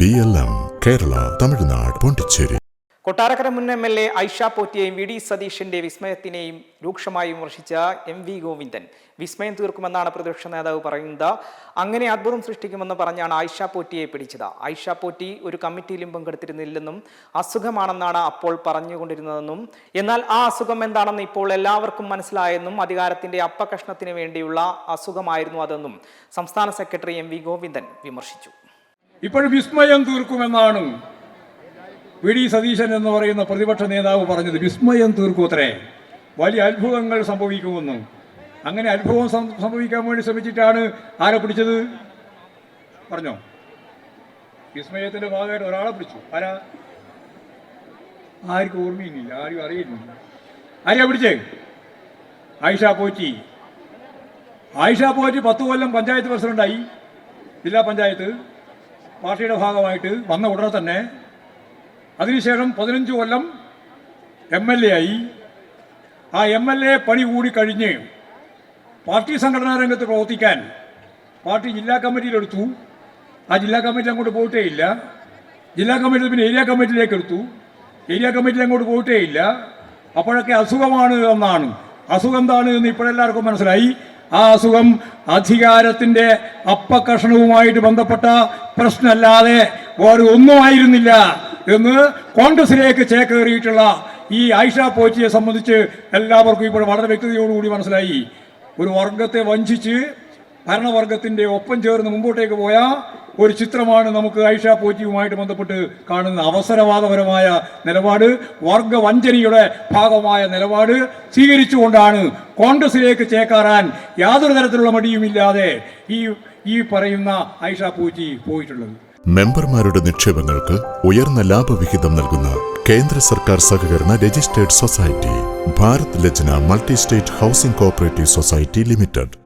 BLM Kerala, Tamil Nadu, Pondicherry. Kottarakkara മുൻ MLA Aisha പോറ്റിയെയും VD സതീഷിന്റെ വിസ്മയത്തിനെയും രൂക്ഷമായി വിമർശിച്ച MV ഗോവിന്ദൻ വിസ്മയം തീർക്കുമെന്നാണ് പ്രതിപക്ഷ നേതാവ് പറയുന്നത്. അങ്ങനെ അത്ഭുതം സൃഷ്ടിക്കുമെന്ന് പറഞ്ഞാണ് ഐഷ പോറ്റിയെ പിടിച്ചത്. ഐഷ പോറ്റി ഒരു കമ്മിറ്റിയിലും പങ്കെടുത്തിരുന്നില്ലെന്നും അസുഖമാണെന്നാണ് അപ്പോൾ പറഞ്ഞുകൊണ്ടിരുന്നതെന്നും എന്നാൽ ആ അസുഖം എന്താണെന്ന് ഇപ്പോൾ എല്ലാവർക്കും മനസ്സിലായെന്നും അധികാരത്തിന്റെ അപ്പകഷ്ണത്തിന് വേണ്ടിയുള്ള അസുഖമായിരുന്നു അതെന്നും സംസ്ഥാന സെക്രട്ടറി MV ഗോവിന്ദൻ വിമർശിച്ചു. ഇപ്പോൾ വിസ്മയം തീർക്കുമെന്നാണ് VD സതീശൻ എന്ന് പറയുന്ന പ്രതിപക്ഷ നേതാവ് പറഞ്ഞത്. വിസ്മയം തീർക്കൂത്രേ, വലിയ അത്ഭുതങ്ങൾ സംഭവിക്കുമെന്ന്. അങ്ങനെ അത്ഭുതം സംഭവിക്കാൻ വേണ്ടി ശ്രമിച്ചിട്ടാണ് ആരെ പിടിച്ചത് പറഞ്ഞോ? വിസ്മയത്തിന്റെ ഭാഗമായിട്ട് ഒരാളെ പിടിച്ചു. ആർക്കും ഓർമ്മയില്ല, ആരും അറിയുന്നില്ല. ആരെയാ പിടിച്ചേ? ഐഷ പോറ്റി. ഐഷ പോറ്റി 10 കൊല്ലം പഞ്ചായത്ത് പ്രസിഡന്റായി, ജില്ലാ പഞ്ചായത്ത് പാർട്ടിയുടെ ഭാഗമായിട്ട് വന്ന ഉടനെ തന്നെ. അതിനുശേഷം 15 കൊല്ലം MLA ആയി. ആ MLA പണി കൂടി കഴിഞ്ഞ് പാർട്ടി സംഘടനാ രംഗത്ത് പ്രവർത്തിക്കാൻ പാർട്ടി ജില്ലാ കമ്മിറ്റിയിലെടുത്തു. ആ ജില്ലാ കമ്മിറ്റി അങ്ങോട്ട് പോയിട്ടേ ഇല്ല. ജില്ലാ കമ്മിറ്റി പിന്നെ ഏരിയ കമ്മിറ്റിയിലേക്ക് എടുത്തു. ഏരിയ കമ്മിറ്റിയിൽ അങ്ങോട്ട് പോയിട്ടേ ഇല്ല. അപ്പോഴൊക്കെ അസുഖമാണ് എന്നാണ്. അസുഖം എന്താണ് എന്ന് ഇപ്പോഴെല്ലാവർക്കും മനസ്സിലായി. ആ അസുഖം അധികാരത്തിൻ്റെ അപ്പകഷ്ണവുമായിട്ട് ബന്ധപ്പെട്ട പ്രശ്നമല്ലാതെ വേറെ ഒന്നുമായിരുന്നില്ല എന്ന് കോൺഗ്രസിലേക്ക് ചേക്കേറിയിട്ടുള്ള ഈ ഐഷ പോറ്റിയെ സംബന്ധിച്ച് എല്ലാവർക്കും ഇപ്പോൾ വളരെ വ്യക്തതയോടുകൂടി മനസ്സിലായി. ഒരു വർഗത്തെ വഞ്ചിച്ച് ഭരണവർഗത്തിൻ്റെ ഒപ്പം ചേർന്ന് മുമ്പോട്ടേക്ക് പോയ ഒരു ചിത്രമാണ് നമുക്ക് ഐഷ പോറ്റിയുമായിട്ട് ബന്ധപ്പെട്ട് കാണുന്ന. അവസരവാദപരമായ നിലപാട്, വർഗവഞ്ചനയുടെ ഭാഗമായ നിലപാട് സ്വീകരിച്ചുകൊണ്ടാണ് കോൺഗ്രസിലേക്ക് ചേക്കാറാൻ യാതൊരു തരത്തിലുള്ള മടിയുമില്ലാതെ ഈ പറയുന്ന ഐഷ പോറ്റി പോയിട്ടുള്ളത്. മെമ്പർമാരുടെ നിക്ഷേപങ്ങൾക്ക് ഉയർന്ന ലാഭവിഹിതം നൽകുന്ന കേന്ദ്ര സർക്കാർ സഹകരണ registered society Bharat Lajna multi state housing cooperative society limited.